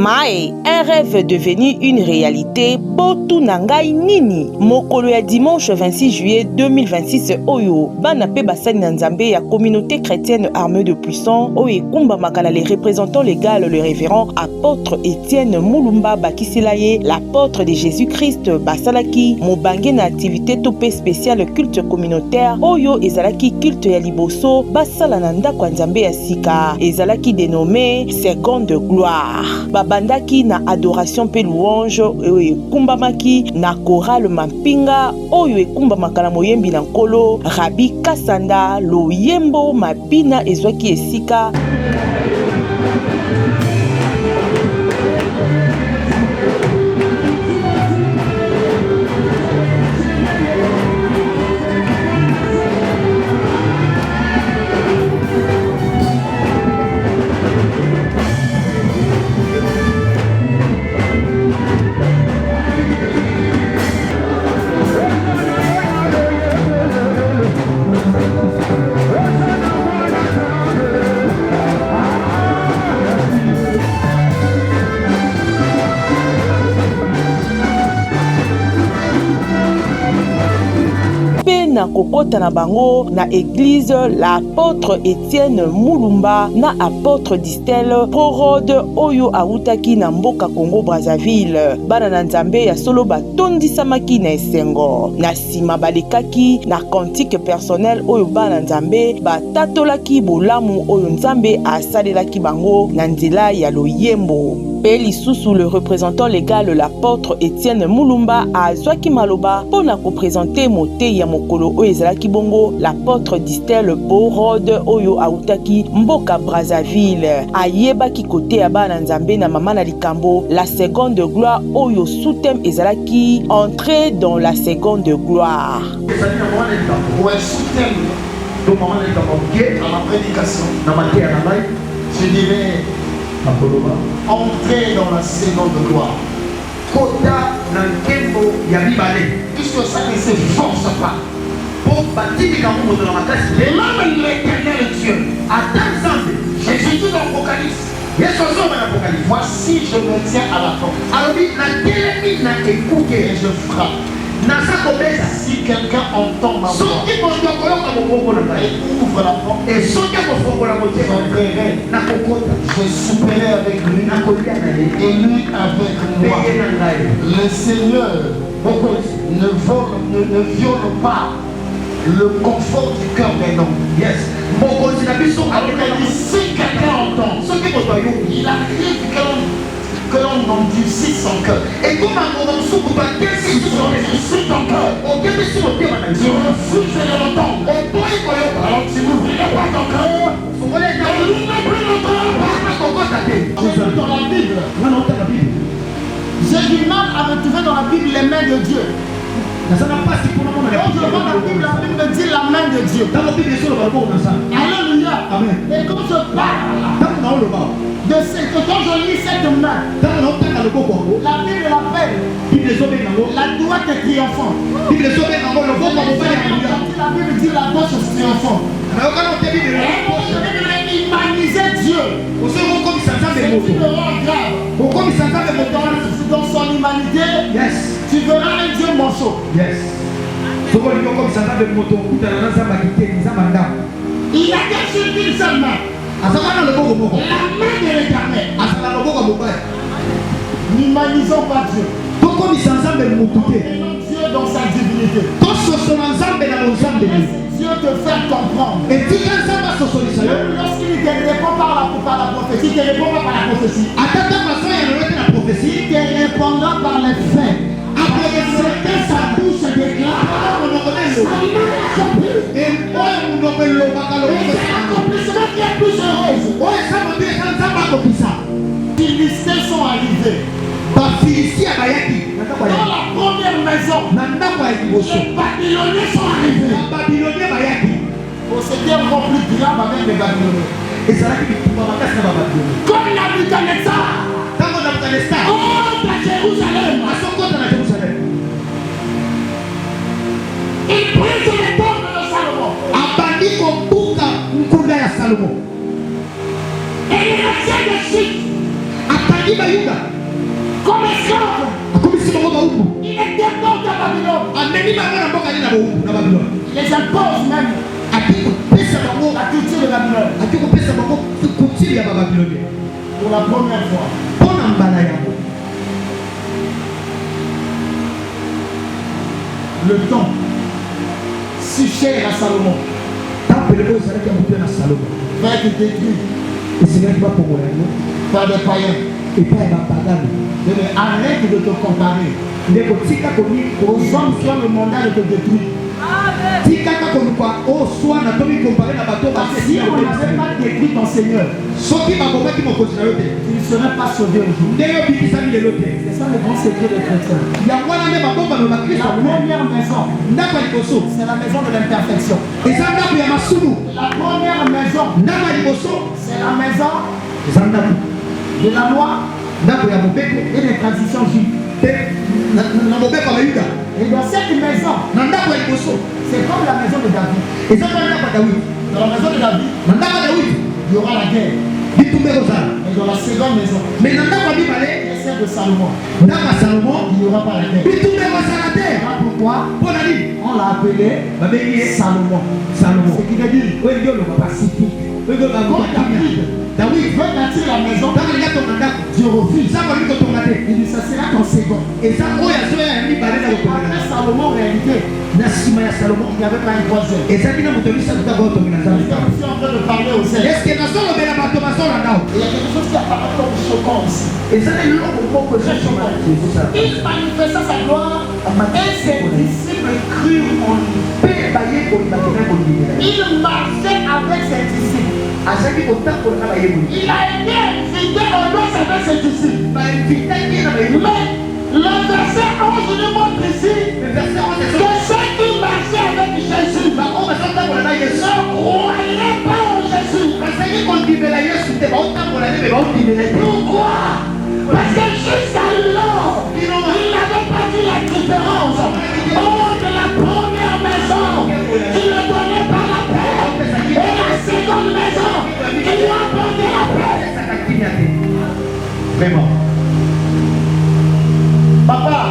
Mae, un rêve devenu une réalité. Botu nangai nini. Mokolo ya dimanche 26 juillet 2026 oyo. Bana pe basani na nzambe ya communauté chrétienne armée de puissants. Oye kumba makala les représentants légaux le révérend apôtre Étienne Mulumba Bakisilaye, l'apôtre de Jésus-Christ Basalaki. Mobange na activité topé spéciale culte communautaire. Oyo ezalaki culte ya liboso. Basala na ndako nzambe ya sika. Ezalaki dénommé seconde gloire. Babandaki na adoration pe louange oyo kumbamaki na chorale Mampinga oyo ekumbamaka na moyembi na nkolo Rabi Kasanda loyembo mabina ezwaki esika. Na kokota na bango na église l'apôtre Étienne Mulumba na apôtre Distel Prorode oyo autaki na mboka Congo Brazzaville. Bana na nzambe ya solo batondisamaki na esengo na sima balekaki na cantique personnel oyo bana nzambe batatolaki bolamu oyo nzambe asalelaki bango na nzela ya loyembo. Peli Soussou, le représentant légal l'apôtre Étienne Mulumba azwaki maloba pona ko présenter moté ya mokolo oyo ezalaki bongo l'apôtre Distel Borode oyo autaki mboka Brazzaville ayebaki kote ya bana nzambe na mama na likambo la seconde gloire oyo sous-thème ezalaki entrer dans la seconde gloire. Ouais, sous-thème donc maman na likambo à ma prédication na maté na mai je dirais entrer dans la seconde gloire. Kota nankembo ya bibale. Puisque ça ne se force pas. Pour bâtir quand vous dans la classe, les mains de l'éternel Dieu. Attends ensemble. Jésus dit dans l'Apocalypse. L'Apocalypse. Voici je me tiens à la porte. Alors dit la télémine n'a écouté et je frappe. Si quelqu'un entend ma voix et ouvre la porte, et j'entrerai, je souperai avec lui et lui avec moi. Le Seigneur ne viole pas le confort du cœur des hommes. Yes. Si quelqu'un entend, il arrive que l'on endurcisse son cœur. Et comme un moment sous ton cœur, tu refuses de l'entendre. Alors tu n'ouvriras pas ton cœur. Dans la Bible, j'ai du mal à retrouver dans la Bible les mains de Dieu. Quand je vois la Bible me dit la main de Dieu. Alléluia. Et quand je parle de ce que quand je lis cette main, la Bible l'appelle la droite triomphante. La Bible dit la gauche triomphante. Humaniser Dieu. C'est une erreur grave. Dans son humanité, tu verras un Dieu manchot. Il a caché une seule main. La main de l'éternel. N'humanisons pas Dieu. Aimons Dieu dans sa divinité. Dieu te fait comprendre. Lorsqu'il te répond par la prophétie, il te répond pas par la prophétie. Il te répondra par les faits. Après ce que sa bouche déclare, l'accomplissement qui est plus heureuse. Les Philistins sont arrivés. Dans la première maison, les Babyloniens sont arrivés. C'était encore plus grave avec les Babyloniens. Comme Nabucodonosor. Oh, à Jérusalem. Il brise les tombes de Salomon. Et les anciens de Chute Ataki Bayuda. Comme esclave. Il les déporte à Babylone. Il les impose même la culture de Babylone. Pour la première fois. Le temps si cher à Salomon va être détruit par des païens. Mais arrête de te comparer aux hommes qui ont le mandat de te détruire. Si on n'avait pas détruit ton Seigneur, tu ne serais pas sauvé aujourd'hui. C'est ça le grand secret des chrétiens. La première maison, c'est la maison de l'imperfection. La première maison, c'est la maison de la loi et des traditions juives. Et dans cette maison, c'est comme la maison de David. Dans la maison de David, il y aura la guerre. Et dans la seconde maison, celle de Salomon, il n'y aura pas la guerre. Voilà pourquoi on l'a appelé Salomon. Ce qui veut dire pacifique. Quand David veut bâtir la maison, Dieu refuse. Il dit ça sera ton second. Après Salomon, en réalité, il n'y avait pas une troisième. Je suis en train de parler aux ailes. Il y a quelque chose qui apparaît comme choquant aussi. Il manifesta sa gloire et ses disciples crurent en lui. Il marchait avec ses disciples. Il a été invité en noces avec ses disciples. Mais le verset 11 nous montre ici que ceux qui marchaient avec Jésus ne croyaient pas en Jésus. Pourquoi? Parce que jusqu'alors, il n'avait pas vu la différence entre la première maison qui ne donnait pas la paix et la seconde maison qui lui apportait la paix. Vraiment. Papa,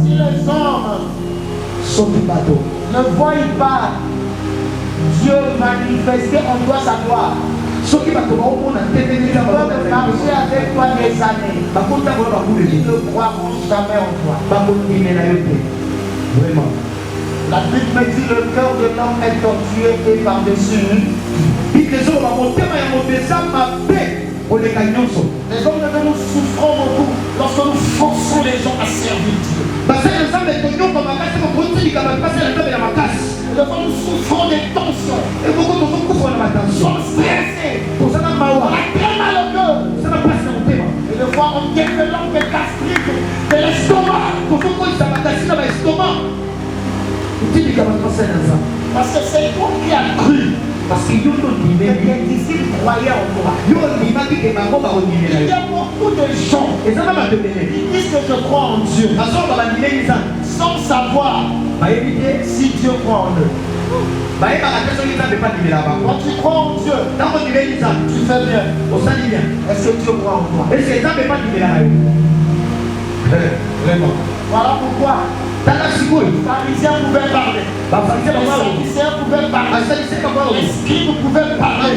si les hommes ne voient pas Dieu manifester en toi sa gloire, ils peuvent marcher avec toi des années. Ils ne croiront jamais en toi. Vraiment. La Bible me dit le cœur de l'homme est tortué et par-dessus. Les hommes de nous souffrons beaucoup lorsque nous forçons les gens à servir Dieu. Des fois nous souffrons des tensions. Nous sommes stressés. On a très mal au cœur. Et des fois on développe des gastrites, de l'estomac. Parce que c'est toi qui as cru. Parce que les disciples croyaient en toi. Il y a beaucoup de gens qui disent que je crois en Dieu sans savoir si Dieu croit en eux. Quand tu crois en Dieu, tu fais bien. Est-ce que Dieu croit en toi? Vraiment. Voilà pourquoi les pharisiens pouvaient parler, les sadducéens pouvaient parler, les scribes pouvaient parler,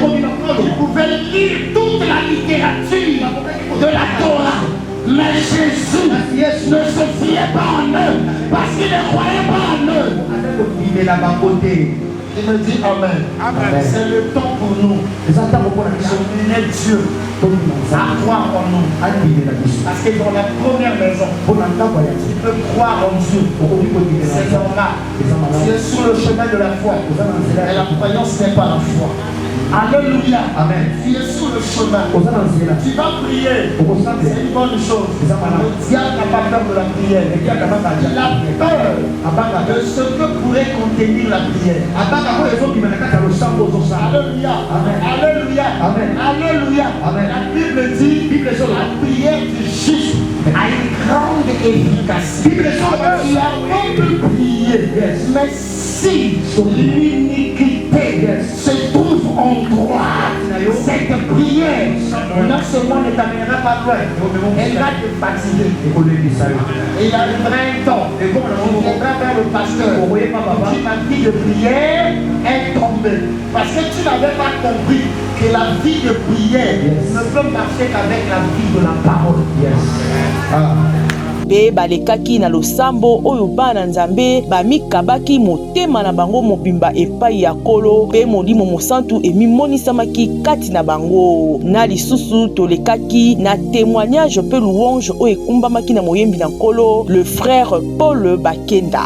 ils pouvaient lire toute la littérature de la Torah. Mais Jésus ne se fiait pas en eux parce qu'il ne croyait pas en eux. Il me dit Amen. C'est le temps pour nous d'amener Dieu à croire en nous. Parce que dans la première maison, tu peux croire en Dieu. C'est normal. Tu es sur le chemin de la foi. Et la croyance n'est pas la foi. Alléluia. Amen. Tu es sur le chemin. Tu vas prier. C'est une bonne chose. Le diable n'a pas peur de la prière. Il a peur de ce que pourrait contenir la prière. Alléluia. Alléluia. Alléluia. La Bible dit la prière du juste a une grande efficacité. Tu as beau prier, mais si l'iniquité se trouve en toi, cette prière dans ce monde ne t'amènera pas loin. Elle va te fatiguer. Et il arrivera un temps, tu viendras vers le pasteur. Ma vie de prière est tombée. Parce que tu n'avais pas compris que la vie de prière ne peut marcher qu'avec la vie de la parole. Mpe balekaki na losambo oyo bana nzambe bamikabaki motema na bango mobimba epai ya Nkolo mpe molimo mosantu emimonisamaki kati na bango. Na lisusu tolekaki na témoignage mpe louange oyo ekumbamaki na moyembi na Nkolo le frère Paul Bakenda.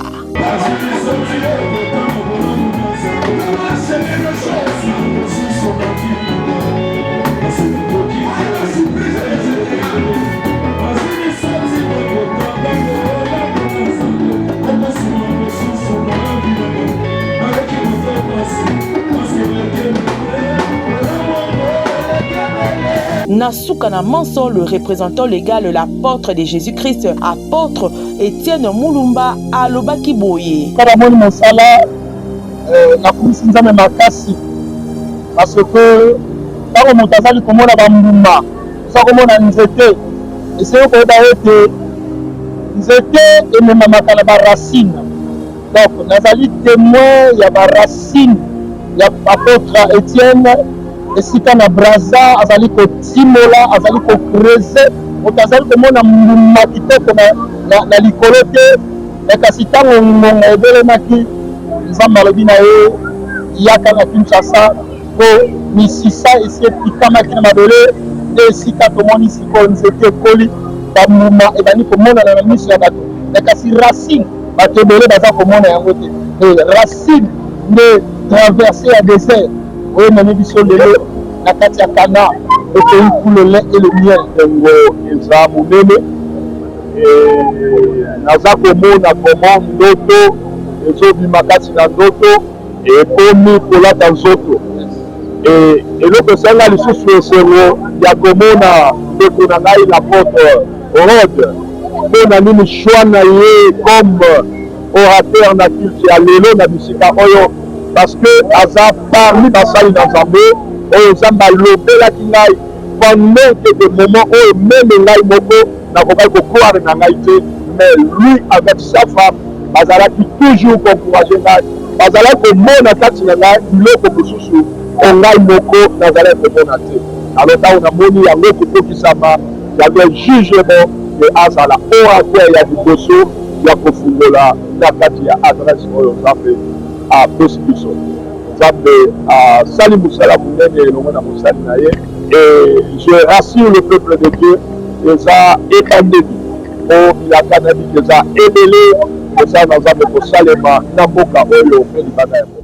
Nasuka na Manso, le représentant légal, l'apôtre de Jésus-Christ, apôtre Étienne Mulumba, alobaki boye. Karamoni mosala na kumisi nzambe makasi parce que tango moto azali komona bambuma oza komona nzete eseyi koyeba ete nzete ememamaka na baracine. Donc nazali témoin ya baracine ya apôtre Étienne esika na braza azali kotimola azali kokreze moto azali komona mbuma kitoko na likolo te kasi ntango ngonga ebelemaki nzambe alobi na ye yaka na Kinshasa po misisa esi epikamaki na mabele nde esika tomoni sikoyo nzete ekoli bambuma ebandi komonana na miso ya bato kasi racine bato ebele baza komona yango te racine nde traverse ya désert oyo memi biso lelo na kati ya Kana epeyi pour le lait et le miel ngo eza monene naza komona komo ndoto ezobima kati na ndoto ekomi kolata nzoto eloko esanga lisusu esengo ya komona ndeko na ngai l'apôtre Rode mpe na nini shwa na ye comme orateur na culte ya lelo na bisika oyo parce que aza parmi basali na Nzambe oyo Nzambe alobelaki ngai pendant que de moment oyo meme ngai moko nakokaki kokroire na ngai te mais lui avec sa femme bazalaki toujours koencourage ngai bazalaki komona kati na ngai biloko mosusu o ngai moko nazalaki komona te alors ntango namoni yango kokokisama j'avais jugement de azala orateur ya liboso ya kofungola na kati ya adresse oyo Nzambe apesi biso. Nzambe asali mosala monene elongo na mosali na ye et je rassure le peuple de Dieu eza ekandeli po bilaka na biki eza ebele eza na Nzambe kosalema na mboka oyo mpe libanda yango.